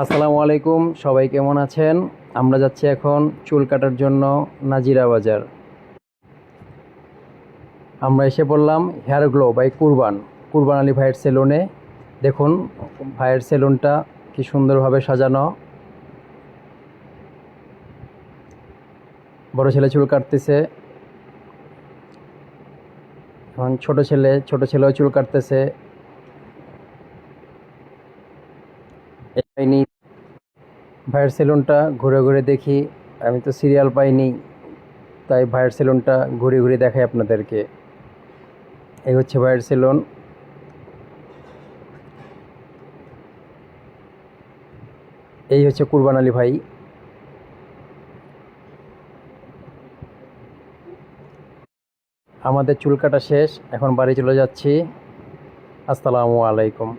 আসসালামু আলাইকুম, সবাই কেমন আছেন? আমরা যাচ্ছি এখন চুল কাটার জন্য নাজিরা বাজার। আমরা এসে পড়লাম হেয়ার গ্লো বাই কুরবান আলী ভাইয়ের সেলুনে। দেখুন ভাইয়ের সেলুনটা কি সুন্দরভাবে সাজানো। বড় ছেলে চুল কাটতেছে, এখন ছোট ছেলেও চুল কাটতেছে। ভাইয়ের সেলুনটা ঘুরে ঘুরে দেখি, আমি তো সিরিয়াল পাইনি, তাই ভাইয়ের সেলুনটা ঘুরে ঘুরে দেখাই আপনাদেরকে। এই হচ্ছে ভাইয়ের সেলুন। এই হচ্ছে কুরবান আলী ভাই। আমাদের চুল কাটা শেষ, এখন বাড়ি চলে যাচ্ছি। আসসালামু আলাইকুম।